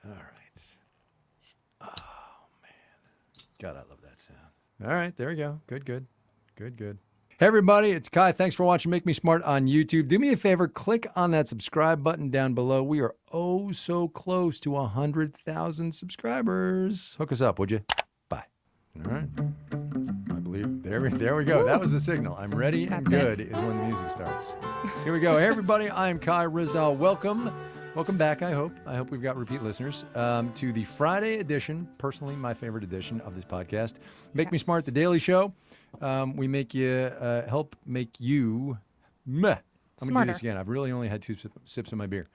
All right. Oh, man. God, I love that sound. All right, there we go. Good. Hey, everybody, it's Kai. Thanks for watching Make Me Smart on YouTube. Do me a favor, click on that subscribe button down below. We are oh so close to 100,000 subscribers. Hook us up, would you? Bye. All right. I believe there we go. That was the signal. I'm ready and good is when the music starts. Here we go. Hey, everybody, I am Kai Ryssdal. Welcome back, I hope. I hope we've got repeat listeners to the Friday edition, personally my favorite edition of this podcast, Make Me Smart, the Daily Show. We make you, help make you, I'm going to do this again. I've really only had 2 sips of my beer.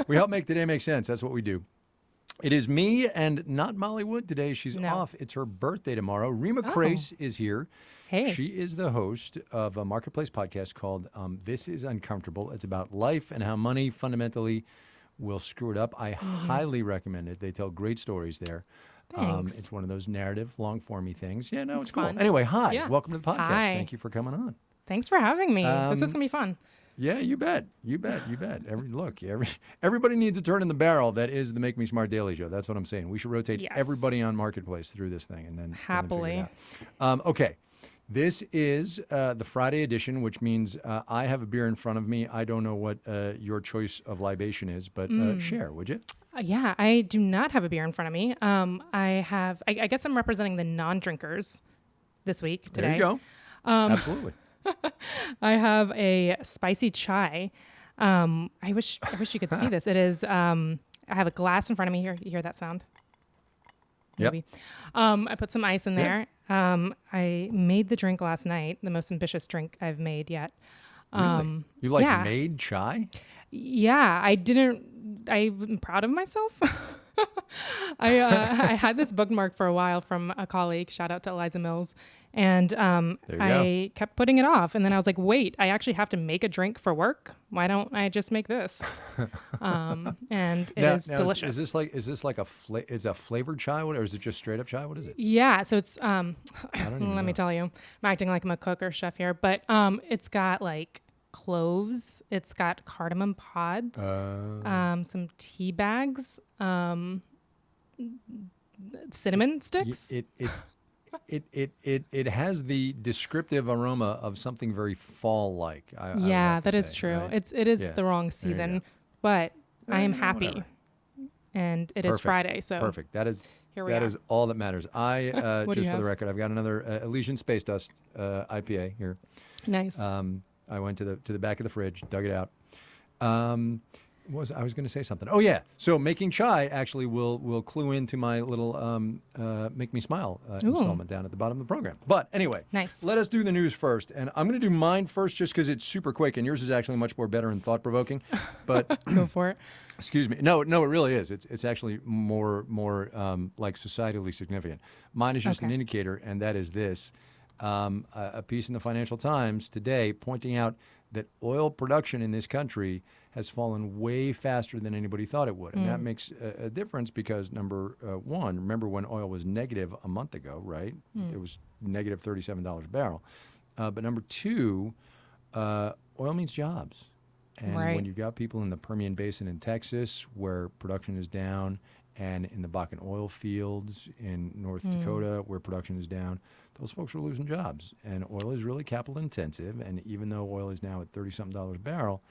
We help make today make sense. That's what we do. It is me and not Molly Wood today. She's off. It's her birthday tomorrow. Reema Khrais is here. Hey. She is the host of a marketplace podcast called This Is Uncomfortable. It's about life and how money fundamentally will screw it up. I highly recommend it. They tell great stories there. Thanks. It's one of those narrative, long-formy things. Yeah, no, it's cool. fun. Anyway, hi. Yeah. Welcome to the podcast. Hi. Thank you for coming on. Thanks for having me. This is going to be fun. Yeah, you bet. Everybody needs a turn in the barrel. That is the Make Me Smart Daily Show. That's what I'm saying. We should rotate everybody on Marketplace through this thing and then Happily. And then figure it out. Okay. This is the Friday edition, which means I have a beer in front of me. I don't know what your choice of libation is, but share, would you? Yeah, I do not have a beer in front of me. I guess I'm representing the non-drinkers this week today. There you go. Absolutely. I have a spicy chai. I wish you could see this. It is, I have a glass in front of me here. You hear that sound? Maybe. I put some ice in there. I made the drink last night, the most ambitious drink I've made yet. Really? You made chai? Yeah, I'm proud of myself. I had this bookmark for a while from a colleague, shout out to Eliza Mills. And I kept putting it off. And then I was like, wait, I actually have to make a drink for work. Why don't I just make this? And it is delicious. Is this like a flavored chai, or is it just straight up chai? What is it? Yeah, so it's let me tell you, I'm acting like I'm a cook or chef here, but it's got like cloves, it's got cardamom pods, some tea bags, cinnamon sticks. It has the descriptive aroma of something very fall-like. That is true. Right? It is the wrong season, but I am happy, whatever. And it is Friday, so perfect. That is is all that matters. I just for the record, I've got another Elysian Space Dust IPA here. Nice. I went to the back of the fridge, dug it out. I was going to say something. Oh yeah. So making chai actually will clue into my little Make Me Smile installment down at the bottom of the program. But anyway, nice. Let us do the news first, and I'm going to do mine first just because it's super quick, and yours is actually much more better and thought provoking. But go for it. Excuse me. No, it really is. It's actually more like societally significant. Mine is just an indicator, and that is this: a piece in the Financial Times today pointing out that oil production in this country has fallen way faster than anybody thought it would. And that makes a difference because, number one, remember when oil was negative a month ago, right? It was negative $37 a barrel. But number two, oil means jobs. And when you've got people in the Permian Basin in Texas where production is down, and in the Bakken oil fields in North Dakota where production is down, those folks are losing jobs. And oil is really capital intensive. And even though oil is now at $30-something a barrel,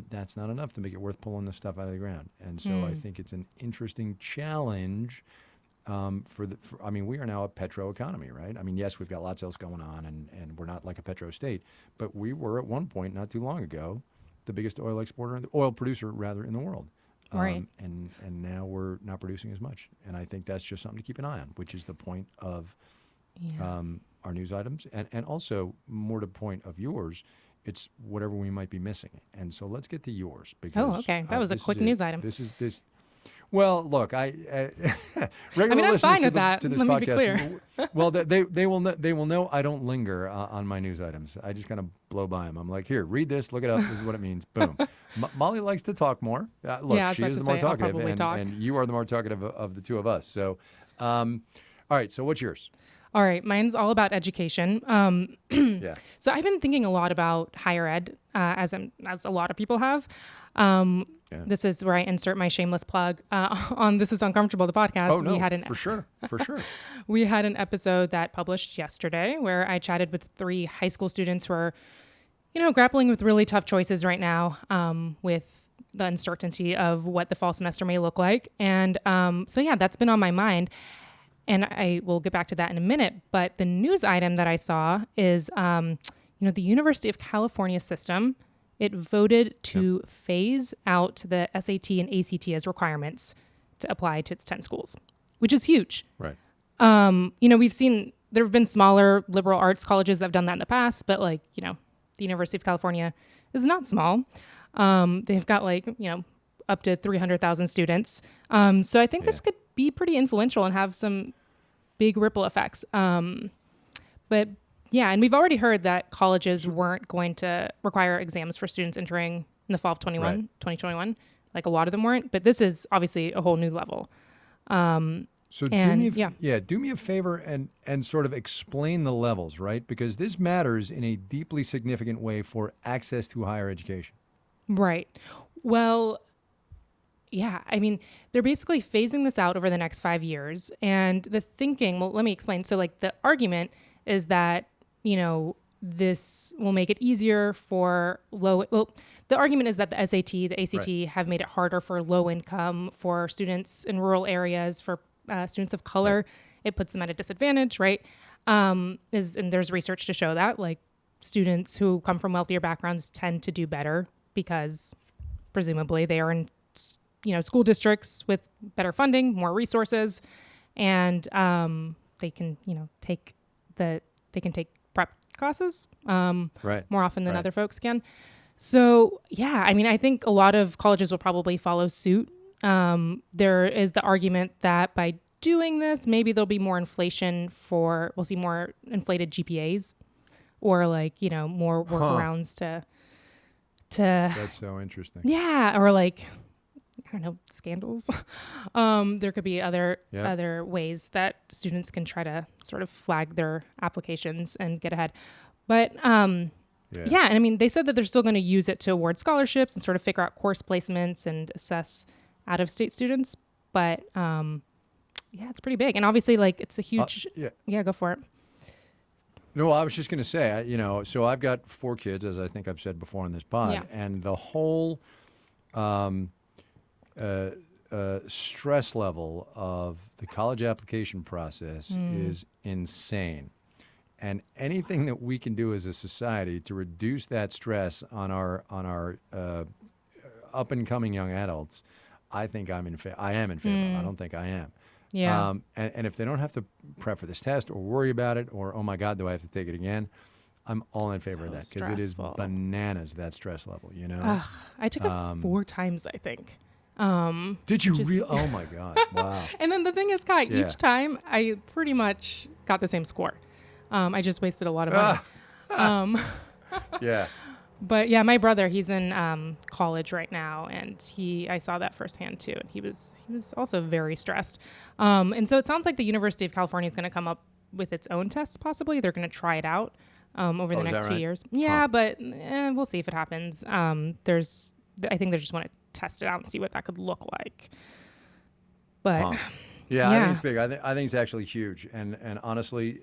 that's not enough to make it worth pulling this stuff out of the ground. And so I think it's an interesting challenge we are now a petro economy, right? I mean, yes, we've got lots else going on and we're not like a petro state, but we were at one point not too long ago the biggest oil producer in the world. Right. And now we're not producing as much. And I think that's just something to keep an eye on, which is the point of our news items. And also, more to the point of yours, it's whatever we might be missing. And so let's get to yours. Because, That was a quick news item. Well, look, regular I'm fine with that. To this Let podcast, me be clear. Well, they will know I don't linger on my news items. I just kind of blow by them. I'm like, here, read this, look it up. This is what it means. Boom. Molly likes to talk more. She is the more talkative, and you are the more talkative of the two of us. So, all right. So, what's yours? All right, mine's all about education. So I've been thinking a lot about higher ed, as a lot of people have. Yeah. This is where I insert my shameless plug on This Is Uncomfortable, the podcast. Oh, no, for sure. We had an episode that published yesterday where I chatted with 3 high school students who are, grappling with really tough choices right now with the uncertainty of what the fall semester may look like. And that's been on my mind. And I will get back to that in a minute. But the news item that I saw is, the University of California system, it voted to phase out the SAT and ACT as requirements to apply to its 10 schools, which is huge. Right. We've seen there have been smaller liberal arts colleges that have done that in the past, but the University of California is not small. They've got up to 300,000 students. So I think this could be pretty influential and have some big ripple effects. But yeah, and we've already heard that colleges weren't going to require exams for students entering in the fall of 2021. Like a lot of them weren't, but this is obviously a whole new level. So do me a favor and sort of explain the levels, right? Because this matters in a deeply significant way for access to higher education. Right. Well, yeah, I mean, they're basically phasing this out over the next 5 years. And the thinking, well, let me explain. So the argument is that, this will make it easier for the argument is that the SAT, the ACT have made it harder for low income, for students in rural areas, for students of color. Right. It puts them at a disadvantage, right? And there's research to show that students who come from wealthier backgrounds tend to do better because presumably they are in, school districts with better funding, more resources, and they can, take prep classes more often than other folks can. So, yeah, I mean, I think a lot of colleges will probably follow suit. There is the argument that by doing this, maybe there'll be more inflation we'll see more inflated GPAs or more workarounds to. That's so interesting. Yeah. Or I don't know, scandals. There could be other ways that students can try to sort of flag their applications and get ahead. But and I mean, they said that they're still going to use it to award scholarships and sort of figure out course placements and assess out-of-state students. But it's pretty big. And obviously, it's a huge... go for it. No, I was just going to say, so I've got 4 kids, as I think I've said before on this pod, and the whole... stress level of the college application process is insane. And anything that we can do as a society to reduce that stress on our up and coming young adults, I think I am in favor. I don't think I am. Yeah. And if they don't have to prep for this test or worry about it or, oh my God, do I have to take it again? I'm all in favor of that because it is bananas, that stress level, I took it 4 times, I think. Did you really? Oh my God. Wow. And then the thing is, Kai, each time I pretty much got the same score. I just wasted a lot of money. Yeah. But yeah, my brother, he's in college right now, and I saw that firsthand too. And he was also very stressed. And so it sounds like the University of California is going to come up with its own tests. Possibly they're going to try it out over the next few years. Yeah, but we'll see if it happens. I think they just want to test it out and see what that could look like. But I think it's big. I think it's actually huge. And honestly,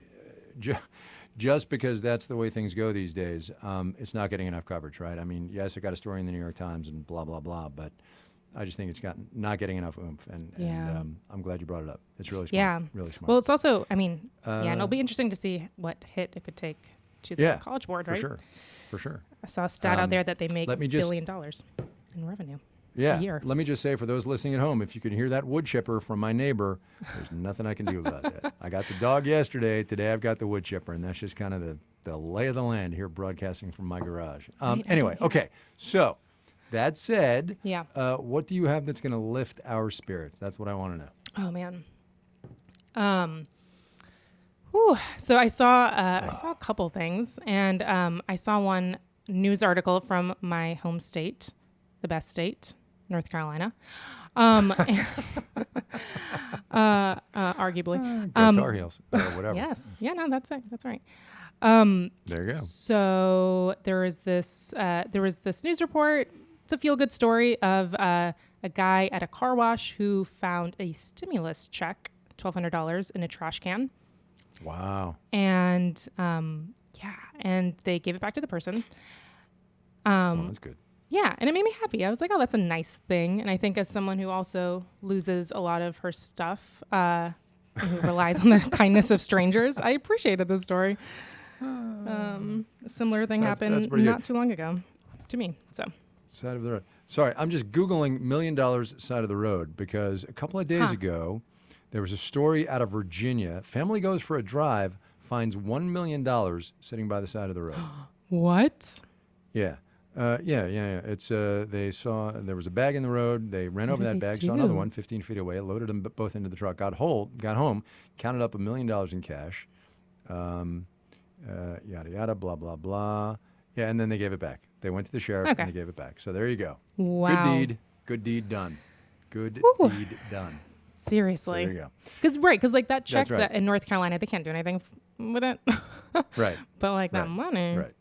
just because that's the way things go these days, it's not getting enough coverage, right? I mean, yes, I got a story in the New York Times and blah, blah, blah, but I just think it's not getting enough oomph. And I'm glad you brought it up. It's really smart. Yeah. Really smart. Well, it's also, I mean, and it'll be interesting to see what hit it could take to the College Board, right? For sure. I saw a stat out there that they make $1 billion in revenue. Yeah. A year. Let me just say for those listening at home, if you can hear that wood chipper from my neighbor, there's nothing I can do about that. I got the dog yesterday. Today I've got the wood chipper, and that's just kind of the lay of the land here broadcasting from my garage. Anyway, okay. So that said, what do you have that's going to lift our spirits? That's what I want to know. Oh, man. So I saw a couple things, and I saw one news article from my home state, the best state, North Carolina, arguably. Tar Heels, or whatever. Yes. Yeah, no, that's right. There you go. So there was this news report It's a feel-good story of a guy at a car wash who found a stimulus check, $1,200 in a trash can. Wow. And and they gave it back to the person. Well, that's good. Yeah, and it made me happy. I was like, oh, that's a nice thing. And I think as someone who also loses a lot of her stuff, who relies on the kindness of strangers, I appreciated this story. A similar thing happened not too long ago to me. So side of the road. Sorry, I'm just Googling $1 million side of the road because a couple of days ago, there was a story out of Virginia. Family goes for a drive, finds $1 million sitting by the side of the road. What? Yeah. Yeah. It's they saw there was a bag in the road. They ran over that bag, saw another one 15 feet away, loaded them both into the truck, got home, counted up $1 million in cash, yada yada, blah blah blah. Yeah, and then they gave it back. They went to the sheriff and they gave it back. So there you go. Wow. Good deed done. Good deed done. Seriously. So there you go. Because like that check that in North Carolina, they can't do anything with it. Right. But like that money. Right.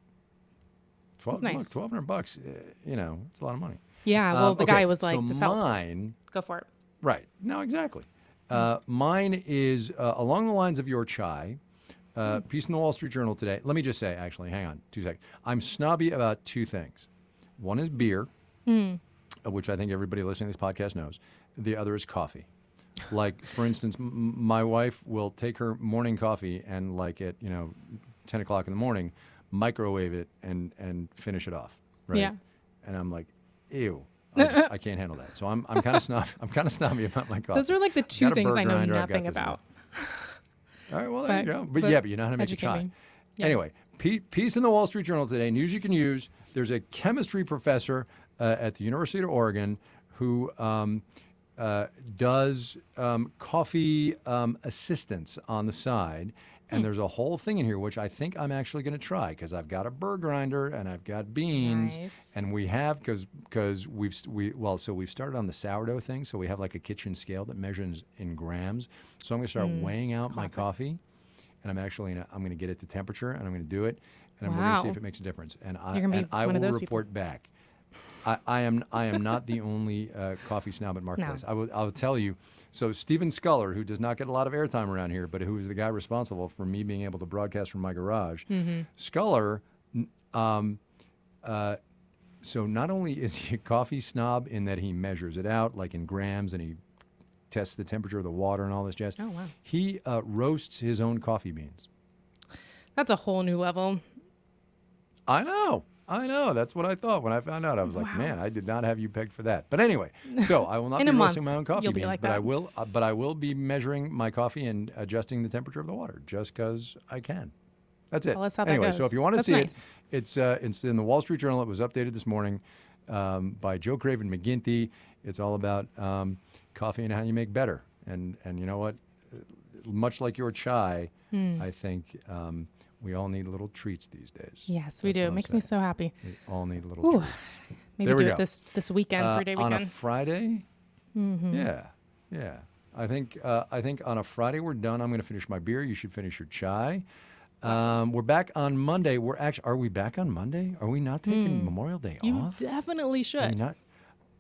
It's nice. $1,200, it's a lot of money. Yeah, well, the guy was like, so this helps. Mine, go for it. Right. No, exactly. Mine is along the lines of your chai. Piece in the Wall Street Journal today. Let me just say, actually, hang on 2 seconds. I'm snobby about two things. One is beer, which I think everybody listening to this podcast knows. The other is coffee. Like, for instance, my wife will take her morning coffee and like at 10 o'clock in the morning, microwave it and finish it off, right? Yeah. And I'm like, ew, I can't handle that. So I'm kind of snobby about my coffee. Those are like the two things I know nothing about. All right, well there you go. But you know how to make a chai. Yeah. Anyway, piece in the Wall Street Journal today. News you can use. There's a chemistry professor at the University of Oregon who does coffee assistance on the side. And there's a whole thing in here, which I think I'm actually going to try because I've got a burr grinder and I've got beans. Nice. And we have, because we've started on the sourdough thing. So we have like a kitchen scale that measures in grams. So I'm going to start weighing out my coffee. And I'm actually, I'm going to get it to temperature and I'm going to do it. And I'm going to see if it makes a difference. And I will report back. I am not the only coffee snob at Marketplace. No. I'll tell you. So Stephen Sculler, who does not get a lot of airtime around here, but who is the guy responsible for me being able to broadcast from my garage, Sculler, so not only is he a coffee snob in that he measures it out, like in grams, and he tests the temperature of the water and all this jazz. Oh, wow. He roasts his own coffee beans. That's a whole new level. I know. That's what I thought when I found out. I was like, man, I did not have you pegged for that. But anyway, so I will not be roasting my own coffee beans, but I will be measuring my coffee and adjusting the temperature of the water just because I can. That's it. Tell us how anyway, that goes. So if you want to see nice. It's in the Wall Street Journal. It was updated this morning by Joe Craven McGinty. It's all about coffee and how you make better. And you know what? Much like your chai, I think we all need little treats these days. Yes, we do. It makes me so happy. We all need little treats. Maybe do it this weekend, 3-day weekend. On a Friday? Yeah. I think on a Friday we're done. I'm going to finish my beer. You should finish your chai. We're back on Monday. Are we back on Monday? Are we not taking Memorial Day off? You definitely should.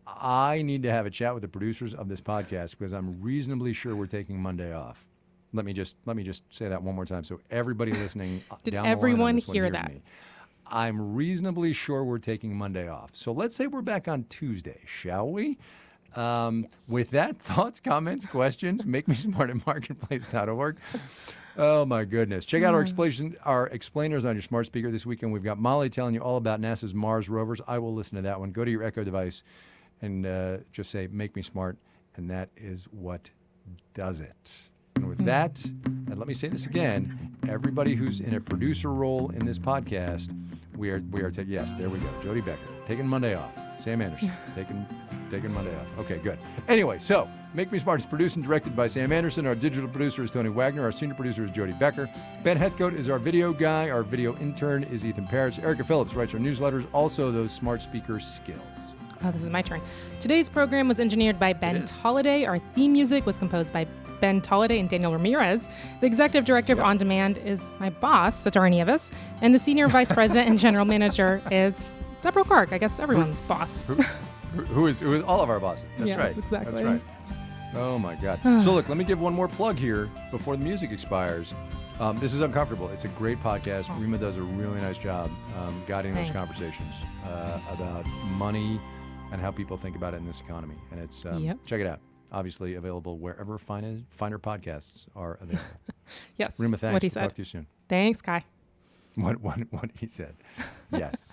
I need to have a chat with the producers of this podcast because I'm reasonably sure we're taking Monday off. Let me just say that one more time so everybody listening Did down everyone the line hear that? Me. I'm reasonably sure we're taking Monday off. So let's say we're back on Tuesday, shall we? Yes. With that, thoughts, comments, questions, makemesmart@marketplace.org. Oh, my goodness. Check out our explainers on your smart speaker this weekend. We've got Molly telling you all about NASA's Mars rovers. I will listen to that one. Go to your Echo device and just say, make me smart, and that is what does it. And with that, and let me say this again, everybody who's in a producer role in this podcast, we are taking, yes, there we go. Jody Becker, taking Monday off. Sam Anderson, taking Monday off. Okay, good. Anyway, so Make Me Smart is produced and directed by Sam Anderson. Our digital producer is Tony Wagner. Our senior producer is Jody Becker. Ben Heathcote is our video guy. Our video intern is Ethan Parrish. Erica Phillips writes our newsletters, also those smart speaker skills. Oh, this is my turn. Today's program was engineered by Ben Tolliday. Our theme music was composed by Ben Tolliday and Daniel Ramirez. The executive director of On Demand is my boss, Satara Nieves, and the senior vice president and general manager is Deborah Clark, I guess everyone's boss. Who is all of our bosses. That's Yes, right. exactly. That's right. Oh my God. So look, let me give one more plug here before the music expires. This is Uncomfortable. It's a great podcast. Reema does a really nice job guiding those conversations about money and how people think about it in this economy. And it's check it out. Obviously available wherever finer podcasts are available. Yes. Reema, thanks. What he We'll said. talk to you soon. Thanks, Kai. What he said. Yes.